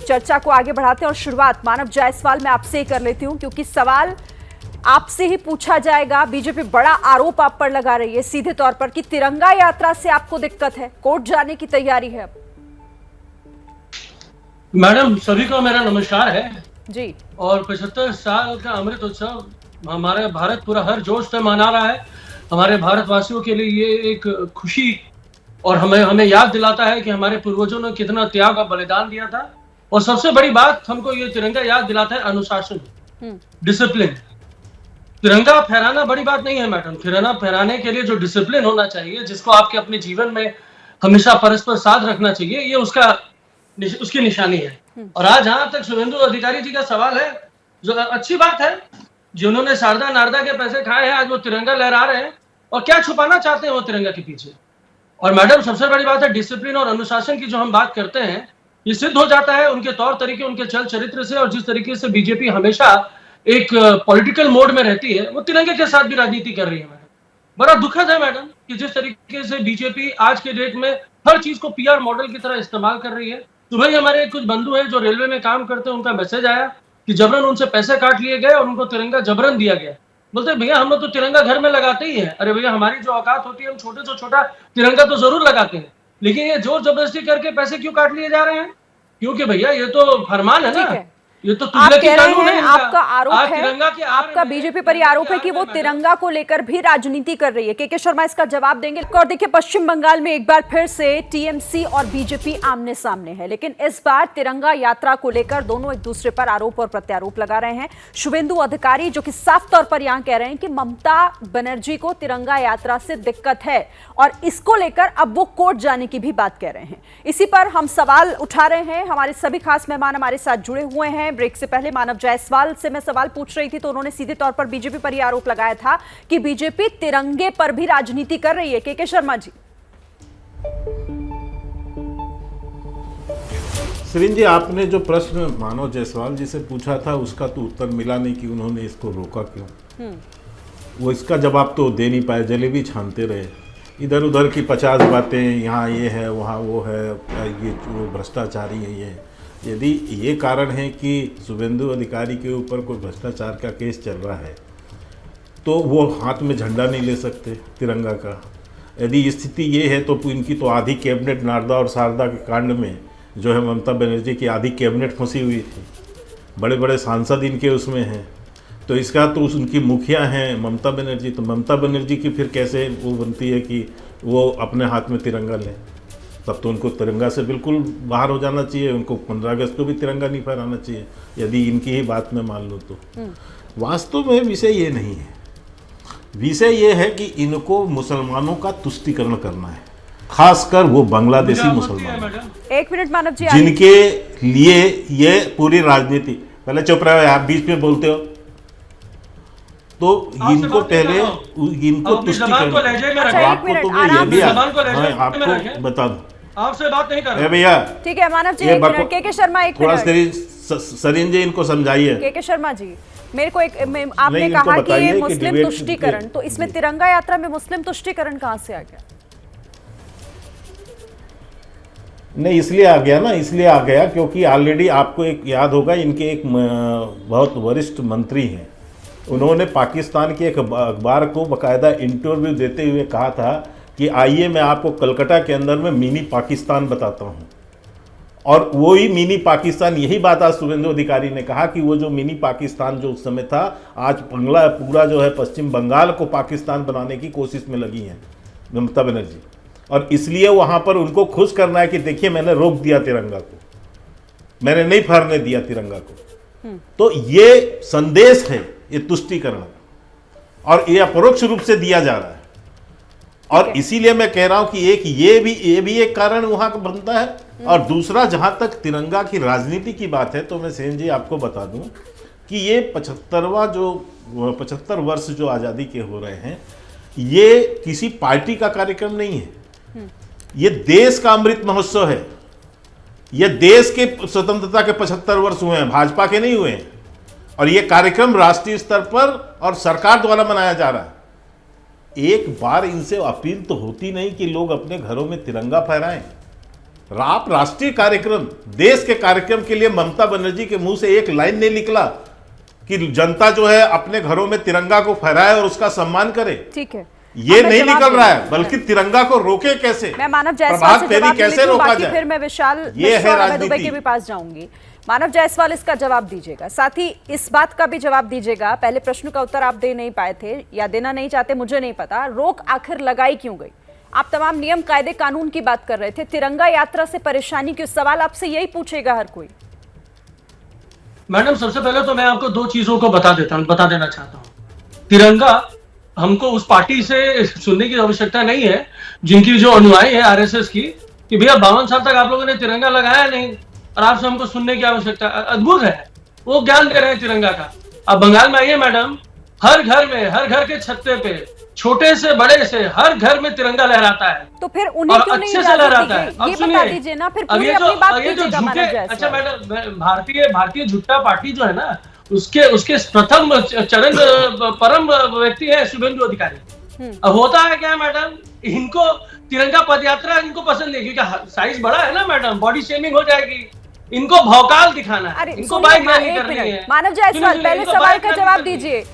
चर्चा को आगे बढ़ाते हैं और शुरुआत मानव जायसवाल मैं आपसे ही कर लेती हूं, क्योंकि सवाल आपसे ही पूछा जाएगा। बीजेपी बड़ा आरोप आप पर लगा रही है सीधे तौर पर कि तिरंगा यात्रा से आपको दिक्कत है, कोर्ट जाने की तैयारी है। मैडम सभी को मेरा नमस्कार है जी। और 75 साल का अमृत उत्सव हमारे भारत पूरा हर जोश से मना रहा है। हमारे भारतवासियों के लिए ये एक खुशी और हमें याद दिलाता है कि हमारे पूर्वजों ने कितना त्याग और बलिदान दिया था। और सबसे बड़ी बात हमको ये तिरंगा याद दिलाता है अनुशासन, डिसिप्लिन। तिरंगा फहराना बड़ी बात नहीं है मैडम। तिरंगा फहराने के लिए जो डिसिप्लिन होना चाहिए, जिसको आपके अपने जीवन में हमेशा परस्पर साथ रखना चाहिए, ये उसकी निशानी है। और आज जहां तक शुभेंदु अधिकारी जी का सवाल है, जो अच्छी बात है, जिन्होंने शारदा नारदा के पैसे खाए हैं आज वो तिरंगा लहरा रहे हैं और क्या छुपाना चाहते हैं वो तिरंगा के पीछे। और मैडम सबसे बड़ी बात है डिसिप्लिन और अनुशासन की जो हम बात करते हैं, ये सिद्ध हो जाता है उनके तौर तरीके, उनके चल चरित्र से। और जिस तरीके से बीजेपी हमेशा एक पॉलिटिकल मोड में रहती है, वो तिरंगे के साथ भी राजनीति कर रही है मैडम। बड़ा दुखद है मैडम कि जिस तरीके से बीजेपी आज के डेट में हर चीज को पीआर मॉडल की तरह इस्तेमाल कर रही है। तो भाई हमारे कुछ बंधु हैं जो रेलवे में काम करते हैं, उनका मैसेज आया कि जबरन उनसे पैसे काट लिए गए और उनको तिरंगा जबरन दिया गया। बोलते भैया हम लोग तो तिरंगा घर में लगाते ही है। अरे भैया हमारी जो औकात होती है, हम छोटे से छोटा तिरंगा तो जरूर लगाते हैं, लेकिन ये जोर जबरदस्ती करके पैसे क्यों काट लिए जा रहे हैं? क्योंकि भैया ये तो फरमान है ना, ये तो आप कह रहे हैं, आपका आरोप है, तिरंगा के आपका बीजेपी पर यह आरोप है कि वो तिरंगा को लेकर भी राजनीति कर रही है। के शर्मा इसका जवाब देंगे। और देखिए पश्चिम बंगाल में एक बार फिर से टीएमसी और बीजेपी आमने सामने है, लेकिन इस बार तिरंगा यात्रा को लेकर दोनों एक दूसरे पर आरोप और प्रत्यारोप लगा रहे हैं। शुभेंदु अधिकारी जो कि साफ तौर पर यहां कह रहे हैं कि ममता बनर्जी को तिरंगा यात्रा से दिक्कत है और इसको लेकर अब वो कोर्ट जाने की भी बात कह रहे हैं। इसी पर हम सवाल उठा रहे हैं। हमारे सभी खास मेहमान हमारे साथ जुड़े हुए हैं। ब्रेक से पहले मानव जायसवाल से मैं सवाल पूछ रही थी तो उन्होंने सीधे तौर पर बीजेपी पर यह आरोप लगाया था कि बीजेपी तिरंगे पर भी राजनीति कर रही है। के शर्मा जी। सरीन जी, आपने जो प्रश्न मानव जायसवाल जी से पूछा था उसका तो उत्तर मिला नहीं कि उन्होंने इसको रोका क्यों। वो इसका जवाब तो दे नहीं पाए, जलेबी छानते रहे। इधर उधर की 50 बातें, यहाँ ये है वहाँ वो है, ये वो भ्रष्टाचारी है। ये यदि ये कारण है कि शुभेंदु अधिकारी के ऊपर कोई भ्रष्टाचार का केस चल रहा है तो वो हाथ में झंडा नहीं ले सकते तिरंगा का। यदि स्थिति ये है तो इनकी तो आधी कैबिनेट नारदा और शारदा के कांड में जो है ममता बनर्जी की आधी कैबिनेट फंसी हुई थी, बड़े बड़े सांसद इनके उसमें हैं। तो इसका तो उनकी मुखिया हैं ममता बनर्जी, तो ममता बनर्जी की फिर कैसे वो बनती है कि वो अपने हाथ में तिरंगा लें? तब तो उनको तिरंगा से बिल्कुल बाहर हो जाना चाहिए। उनको 15 अगस्त को भी तिरंगा नहीं फहराना चाहिए यदि इनकी ही बात में मान लो तो। वास्तव में विषय ये नहीं है। विषय ये है कि इनको मुसलमानों का तुष्टीकरण करना है, खासकर वो बांग्लादेशी मुसलमान। एक मिनट मानव जी, जिनके लिए ये पूरी राजनीति। पहले चुप रहे, आप बीच में बोलते हो तो इनको पहले इनको तुष्टीकरण। आपको बता दूं, आपसे बात नहीं कर रहे भैया। ठीक है मानव जी, एक मिनट। के शर्मा एक मिनट। सरीन जी इनको समझाइए। के शर्मा जी, मेरे को आपने कहा कि ये मुस्लिम तुष्टीकरण, तो इसमें तिरंगा यात्रा में मुस्लिम तुष्टीकरण कहां से आ गया? नहीं, इसलिए आ गया ना, इसलिए आ गया क्योंकि ऑलरेडी आपको एक याद होगा, इनके एक बहुत वरिष्ठ मंत्री हैं, उन्होंने पाकिस्तान के एक अखबार को बाकायदा इंटरव्यू देते हुए कहा था कि आइए मैं आपको कलकत्ता के अंदर में मिनी पाकिस्तान बताता हूं। और वही मिनी पाकिस्तान, यही बात आज शुभेंदु अधिकारी ने कहा कि वो जो मिनी पाकिस्तान जो उस समय था, आज पूरा जो है पश्चिम बंगाल को पाकिस्तान बनाने की कोशिश में लगी हैं ममता बनर्जी। और इसलिए वहाँ पर उनको खुश करना है कि देखिए मैंने रोक दिया तिरंगा को, मैंने नहीं फहरने दिया तिरंगा को। तो ये संदेश है, ये तुष्टीकरण, और ये अपरोक्ष रूप से दिया जा रहा है। और इसीलिए मैं कह रहा हूं कि ये भी एक कारण वहां का बनता है। और दूसरा, जहां तक तिरंगा की राजनीति की बात है तो मैं सेन जी आपको बता दूं कि ये 75 वर्ष जो आज़ादी के हो रहे हैं, ये किसी पार्टी का कार्यक्रम नहीं है। ये देश का अमृत महोत्सव है। ये देश के स्वतंत्रता के 75 वर्ष हुए हैं, भाजपा के नहीं हुए हैं। और ये कार्यक्रम राष्ट्रीय स्तर पर और सरकार द्वारा मनाया जा रहा है। एक बार इनसे अपील तो होती नहीं कि लोग अपने घरों में तिरंगा फहराएं। आप राष्ट्रीय कार्यक्रम, देश के कार्यक्रम के लिए ममता बनर्जी के मुंह से एक लाइन नहीं निकला कि जनता जो है अपने घरों में तिरंगा को फहराए और उसका सम्मान करे। ठीक है, ये नहीं निकल रहा है, बल्कि तिरंगा को रोके कैसे, मैं मानव जायसवाल से जवाब कैसे रोका जाए, फिर मैं विशाल ये है राजनीति। दुबे के भी पास जाऊंगी। मानव जायसवाल इसका जवाब दीजिएगा, साथ ही इस बात का भी जवाब दीजिएगा, पहले प्रश्न का उत्तर आप दे नहीं पाए थे या देना नहीं चाहते, मुझे नहीं पता, रोक आखिर लगाई क्यों गई? आप तमाम नियम कायदे कानून की बात कर रहे थे, तिरंगा यात्रा से परेशानी क्यों? सवाल आपसे यही पूछेगा हर कोई। मैडम सबसे पहले तो मैं आपको दो चीजों को बता देना चाहता हूँ। तिरंगा हमको उस पार्टी से सुनने की आवश्यकता नहीं है जिनकी जो अनुयायी है आरएसएस की, कि भैया 52 साल तक आप लोगों ने तिरंगा लगाया नहीं और आपसे हमको सुनने की आवश्यकता। अद्भुत है, वो ज्ञान दे रहे हैं तिरंगा का। अब बंगाल में आइए मैडम, हर घर में, हर घर के छत्ते पे, छोटे से बड़े से हर घर में तिरंगा लहराता है। तो फिर उन्हें क्यों नहीं अच्छे से लहराता है। ये बता दीजिए ना, फिर पूरी अपनी बात कीजिएगा मानव जायसवाल। अच्छा मैडम, भारतीय झुट्टा पार्टी जो है ना, उसके प्रथम चरण परम व्यक्ति है शुभेंदु अधिकारी। अब होता है क्या मैडम, इनको तिरंगा पदयात्रा इनको पसंद नहीं, क्योंकि साइज बड़ा है ना मैडम, बॉडी शेमिंग हो जाएगी, इनको भौकाल दिखाना है, इनको बाइक रैली करनी है। मानव जायसवाल पहले सवाल का जवाब दीजिए,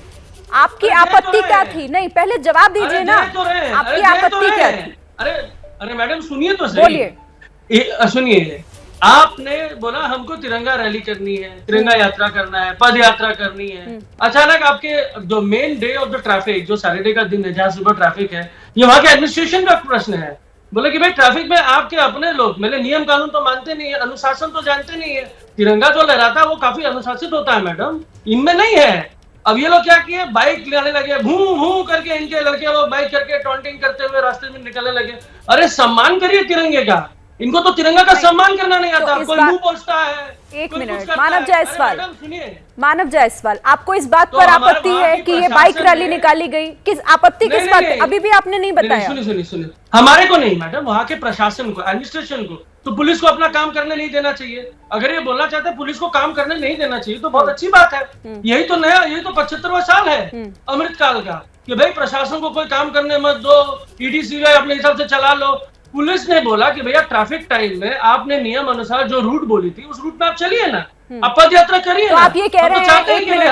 आपकी आपत्ति क्या थी? नहीं, पहले जवाब दीजिए ना, आपकी आपत्ति क्या थी? अरे मैडम सुनिए तो सही, बोलिए। सुनिए, आपने बोला हमको तिरंगा रैली करनी है, तिरंगा यात्रा करना है, पद यात्रा करनी है। अचानक आपके जो main day of the traffic, जो सैटरडे का दिन है जहाँ सुबह ट्रैफिक है, ये वहां के एडमिनिस्ट्रेशन का प्रश्न है। बोले कि भाई ट्रैफिक में आपके अपने लोग, मेरे नियम कानून तो मानते नहीं है, अनुशासन तो जानते नहीं है। तिरंगा जो लहराता है वो काफी अनुशासित होता है मैडम, इनमें नहीं है। अब ये लोग क्या किए, बाइक लाने लगे, भू भू करके, इनके लड़के वो बाइक करके टॉन्टिंग करते हुए रास्ते में निकलने लगे। अरे सम्मान करिए तिरंगे का, इनको तो तिरंगा का सम्मान करना नहीं आता। कोई मुंह पोंछता है। एक मिनट मानव जायसवाल, सुनिए मानव जायसवाल, आपको इस बात पर आपत्ति है कि ये बाइक रैली निकाली गई? किस आपत्ति किस बात? अभी भी आपने नहीं बताया। सुनिए, हमारे को नहीं मैडम, वहाँ के प्रशासन को, एडमिनिस्ट्रेशन को, तो पुलिस को अपना काम करने नहीं देना चाहिए। अगर ये बोलना चाहते हैं पुलिस को काम करने नहीं देना चाहिए तो बहुत अच्छी बात है। यही तो 75वां साल है अमृतकाल का, कि भाई प्रशासन को कोई काम करने मत दो, ईडी सीबीआई अपने हिसाब से चला लो। पुलिस ने बोला कि भैया ट्रैफिक टाइम में आपने नियम अनुसार जो रूट बोली थी उस रूट में आप चलिए ना, आप पद यात्रा करिए। तो आप ये कह रहे हैं, एक मिनट,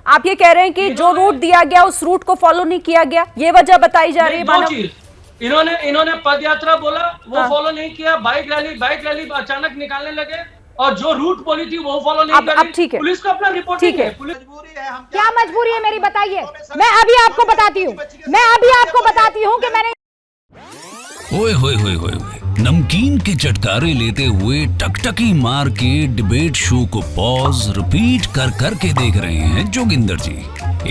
आप ये कह रहे हैं कि जो रूट दिया गया उस रूट को फॉलो नहीं किया गया, ये वजह बताई जा रही है मानव? इन्होंने पद यात्रा बोला, वो फॉलो नहीं किया। बाइक रैली अचानक निकालने लगे और जो रूट बोली थी वो फॉलो नहीं अब ठीक है, पुलिस को अपना रिपोर्ट ठीक है। क्या मजबूरी है मेरी, बताइए। मैं अभी आपको बताती हूँ कि मैंने ओए होए होए होए, नमकीन के चटकारे लेते हुए टकटकी मार के डिबेट शो को पॉज रिपीट कर करके देख रहे हैं जोगिंदर जी।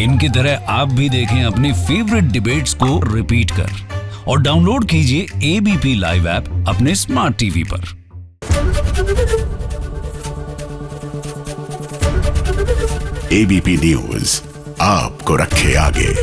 इनकी तरह आप भी देखें अपनी फेवरेट डिबेट्स को रिपीट कर और डाउनलोड कीजिए एबीपी लाइव ऐप अपने स्मार्ट टीवी पर। एबीपी न्यूज आपको रखे आगे।